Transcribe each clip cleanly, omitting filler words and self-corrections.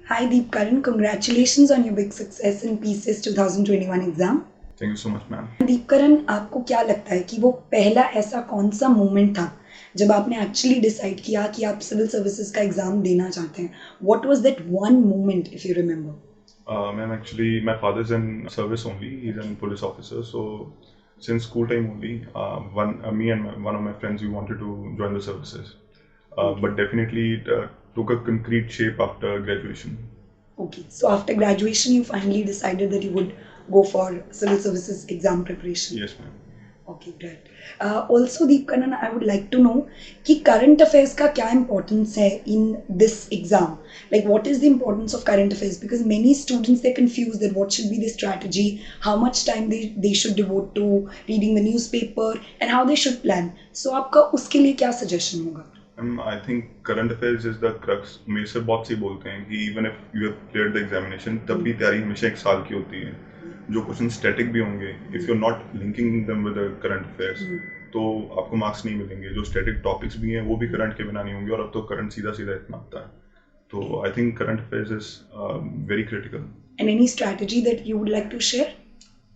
Hi Deepkaran, congratulations on your big success in PCS 2021 exam. Thank you so much, ma'am. दीपकरण, आपको क्या लगता है कि वो पहला ऐसा कौन सा मोमेंट था जब आपने एक्चुअली डिसाइड किया कि आप सिविल सर्विसेज का एग्जाम देना चाहते हैं? What was that one moment if you remember? Ma'am, actually, my father's in service only. He's a police officer. So, since school time only, me and one of my friends, we wanted to join the services. But definitely, it took a concrete shape after graduation. Okay, so after graduation you finally decided that you would go for civil services exam preparation. Yes, ma'am. Okay, great. Also, Deepkaran, I would like to know कि current affairs का क्या importance है in this exam? Like, what is the importance of current affairs? Because many students, they're confused that what should be the strategy, how much time they should devote to reading the newspaper, and how they should plan. So, आपका उसके लिए क्या suggestion होगा? I think current affairs is the crux. मेरे से बहुत से बोलते हैं कि even if you have cleared the examination, तब भी तैयारी हमेशा एक साल की होती है. जो क्वेश्चन स्टैटिक भी होंगे, if you're not linking them with the current affairs, तो आपको मार्क्स नहीं मिलेंगे. जो स्टैटिक टॉपिक्स भी हैं, वो भी करंट के बिना नहीं होंगे, और अब तो करंट सीधा सीधा इतना आता है. तो I think current affairs is very critical. And any strategy that you would like to share?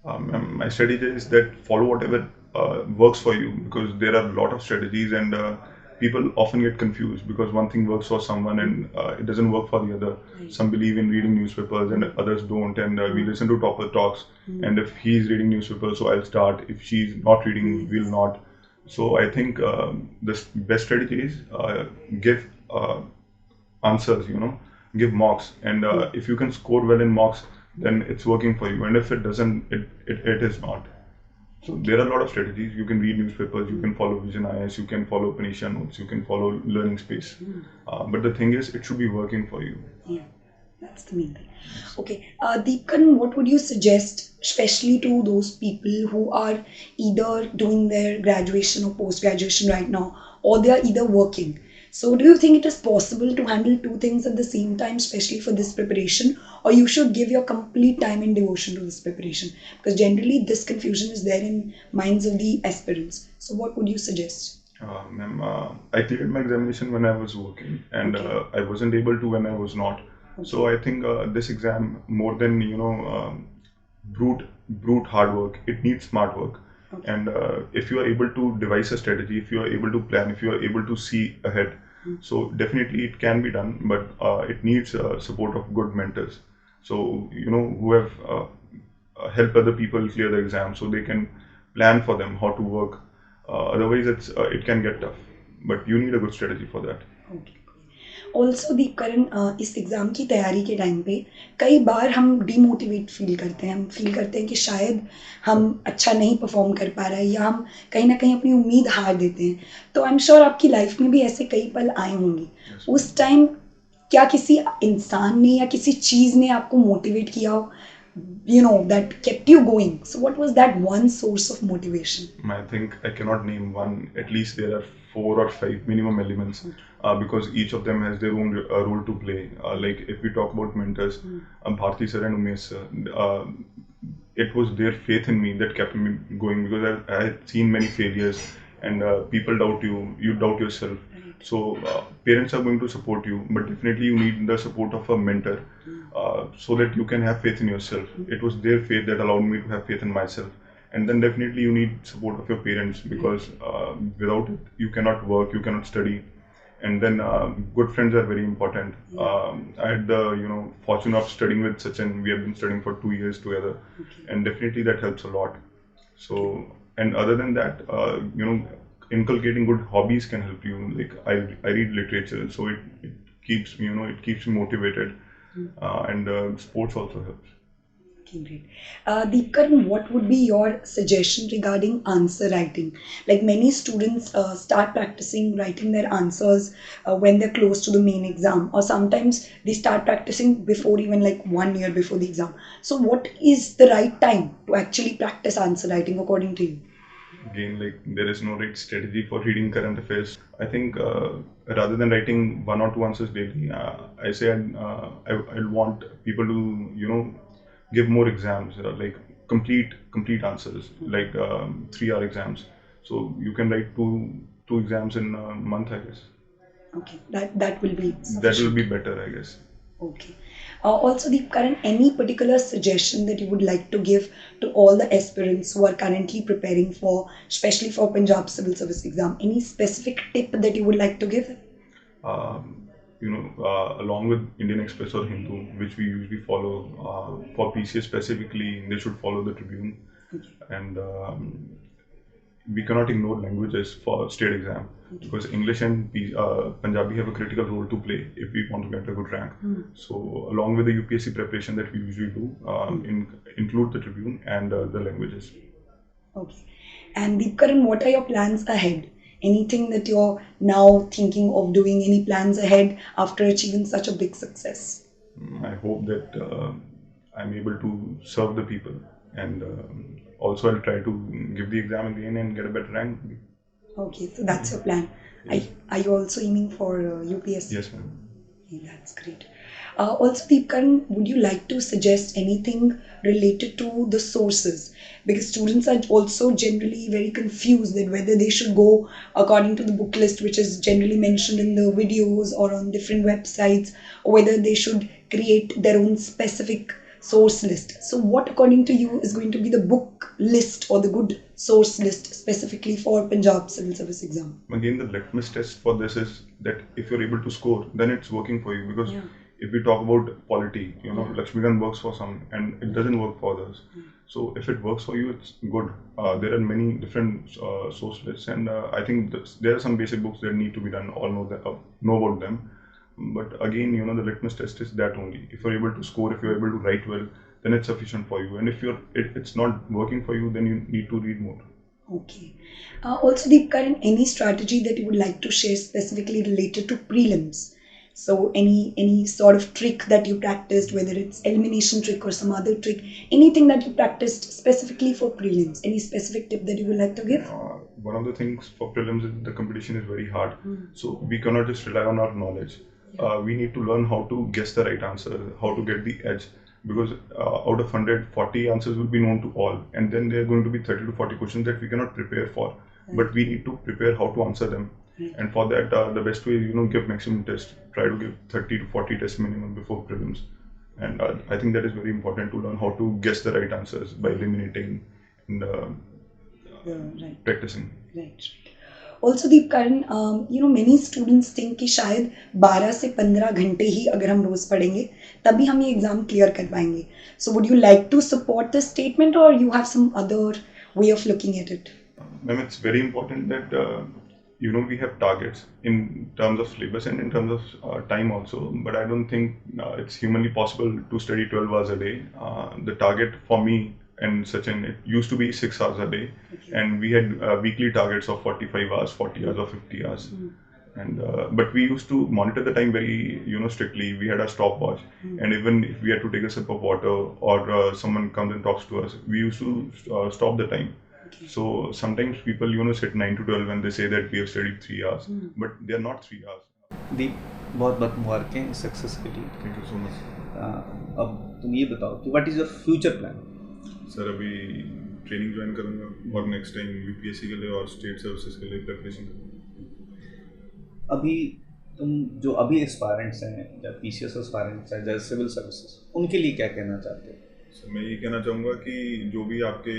My strategy is that follow whatever works for you, because there are a lot of strategies, and people often get confused because one thing works for someone and it doesn't work for the other. Right. Some believe in reading newspapers and others don't, and we listen to Topper talks, and if he's reading newspapers, so I'll start. If she's not reading, we'll not. So I think the best strategy is give answers, give mocks, and if you can score well in mocks, then it's working for you, and if it doesn't, it is not. So there are a lot of strategies. You can read newspapers, you can follow Vision IAS, you can follow Panacea notes, you can follow learning space, but the thing is, it should be working for you. Yeah, that's the main thing. Okay, Deepkan, what would you suggest, especially to those people who are either doing their graduation or post graduation right now, or they are either working? So, do you think it is possible to handle two things at the same time, especially for this preparation, or you should give your complete time and devotion to this preparation? Because generally, this confusion is there in minds of the aspirants. So, what would you suggest? Ma'am, I cleared my examination when I was working, and I wasn't able to when I was not. So I think this exam, more than brute hard work, it needs smart work. Okay. And if you are able to devise a strategy, if you are able to plan, if you are able to see ahead, so definitely it can be done. But it needs support of good mentors. So who have helped other people clear the exam, so they can plan for them how to work. Otherwise, it can get tough. But you need a good strategy for that. Okay. Also Deepkaran, इस exam की तैयारी के time पे कई बार हम demotivate feel करते हैं. हम फील करते हैं कि शायद हम अच्छा नहीं परफॉर्म कर पा रहे हैं, या हम कहीं ना कहीं अपनी उम्मीद हार देते हैं. तो आई एम श्योर आपकी लाइफ में भी ऐसे कई पल आए होंगे. उस टाइम क्या किसी इंसान ने या किसी चीज़ ने आपको मोटिवेट किया हो, that kept you going? So what was that one source of motivation? I think I cannot name one. At least there are 4 or 5 minimum elements, because each of them has their own role to play. Like if we talk about mentors, Bharti sir and Umesh sir, it was their faith in me that kept me going, because I had seen many failures, and people doubt you, you doubt yourself. So parents are going to support you, but definitely you need the support of a mentor, so that you can have faith in yourself. It was their faith that allowed me to have faith in myself. And then definitely you need support of your parents, because without it you cannot work, you cannot study. And then good friends are very important. I had the fortune of studying with Sachin. We have been studying for 2 years together, and definitely that helps a lot. So, and other than that, inculcating good hobbies can help you. Like I read literature, so it keeps me it keeps me motivated, and sports also helps. Okay, great. Deepkaran, what would be your suggestion regarding answer writing? Like many students start practicing writing their answers when they're close to the main exam, or sometimes they start practicing before, even like 1 year before the exam. So, what is the right time to actually practice answer writing according to you? Again, like there is no right strategy for reading current affairs. I think rather than writing 1 or 2 answers daily, I say I want people to give more exams, like complete answers, like 3 hour exams. So you can write two exams in a month, I guess. Okay, that will be That will sufficient. be better, I guess. Okay. Also, Deepkaran, any particular suggestion that you would like to give to all the aspirants who are currently preparing for, especially for Punjab Civil Service exam? Any specific tip that you would like to give? Um, Along with Indian Express or Hindu, which we usually follow, for PCS specifically, they should follow the Tribune. Okay. And we cannot ignore languages for state exam, because English and Punjabi have a critical role to play if we want to get a good rank. So along with the UPSC preparation that we usually do, include the Tribune and the languages. Okay. And Deepkaran, what are your plans ahead? Anything that you're now thinking of doing? Any plans ahead after achieving such a big success? I hope that I'm able to serve the people, and also I'll try to give the exam again and get a better rank. Okay, so that's your plan. Yes. Are you also aiming for UPSC? Yes, ma'am. Okay, that's great. Also, Deepkaran, would you like to suggest anything related to the sources? Because students are also generally very confused that whether they should go according to the book list, which is generally mentioned in the videos or on different websites, or whether they should create their own specific source list. So, what according to you is going to be the book list or the good source list specifically for Punjab Civil Service exam? Again, the litmus test for this is that if you're able to score, then it's working for you. Because Yeah. if we talk about polity, Yeah. Lakshmikant works for some and it doesn't work for others. So if it works for you, it's good. There are many different source lists, and I think there are some basic books that need to be done. All know about them. But again, the litmus test is that only. If you're able to score, if you're able to write well, then it's sufficient for you. And if it's not working for you, then you need to read more. Okay. Also, Deepkaran, any strategy that you would like to share specifically related to prelims? So, any sort of trick that you practiced, whether it's elimination trick or some other trick, anything that you practiced specifically for prelims? Any specific tip that you would like to give? One of the things for prelims is the competition is very hard. So we cannot just rely on our knowledge. We need to learn how to guess the right answer, how to get the edge. Because out of 100, 40 answers will be known to all, and then there are going to be 30 to 40 questions that we cannot prepare for. But we need to prepare how to answer them. And for that, the best way is, give maximum test. Try to give 30 to 40 tests minimum before prelims. And I think that is very important, to learn how to guess the right answers by eliminating and Right. practicing. Right. Also, Deepkaran, many students think कि शायद 12 से 15 घंटे ही अगर हम रोज पढ़ेंगे तभी हम ये एग्जाम क्लियर कर पाएंगे. So, would you like to support this statement, or you have some other way of looking at it? Ma'am, it's very important that we have targets in terms of syllabus and in terms of time also. But I don't think it's humanly possible to study 12 hours a day. The target for me and Sachin, it used to be 6 hours a day, and we had weekly targets of 45 hours, 40 hours, or 50 hours. And but we used to monitor the time very strictly. We had a stopwatch, and even if we had to take a sip of water, or someone comes and talks to us, we used to stop the time. So sometimes people sit 9 to 12 and they say that we have studied 3 hours, but they are not 3 hours. दीप, बहुत बहुत मुबारकें success के लिए. Thank you so much. अब तुम ये बताओ कि what is your future plan? Sir अभी ट्रेनिंग ज्वाइन करूँगा और नेक्स्ट टाइम यूपीएससी के लिए और स्टेट सर्विसेज के लिए प्रिपरेशन करूँगा. अभी तुम जो अभी एस्पायरेंट्स हैं या पीसीएस एस्पायरेंट्स हैं या सिविल सर्विसेज, उनके लिए क्या कहना चाहते हो? सर मैं ये कहना चाहूँगा कि जो भी आपके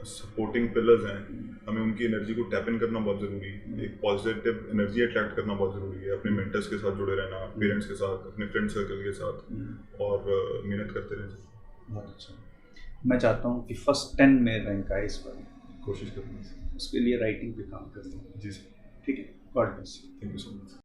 सपोर्टिंग पिलर्स हैं, हमें उनकी एनर्जी को टैप इन करना बहुत ज़रूरी है. एक पॉजिटिव एनर्जी अट्रैक्ट करना बहुत ज़रूरी है. अपने मेंटर्स के साथ जुड़े रहना, पेरेंट्स के साथ, अपने फ्रेंड सर्कल के साथ, और मेहनत करते रहना. बहुत अच्छा. मैं चाहता हूँ कि फर्स्ट 10 में रैंक आए इस बार. कोशिश करूँगा. उसके लिए राइटिंग पे काम करते हैं. जी सर. ठीक है. God bless you. Thank you so much.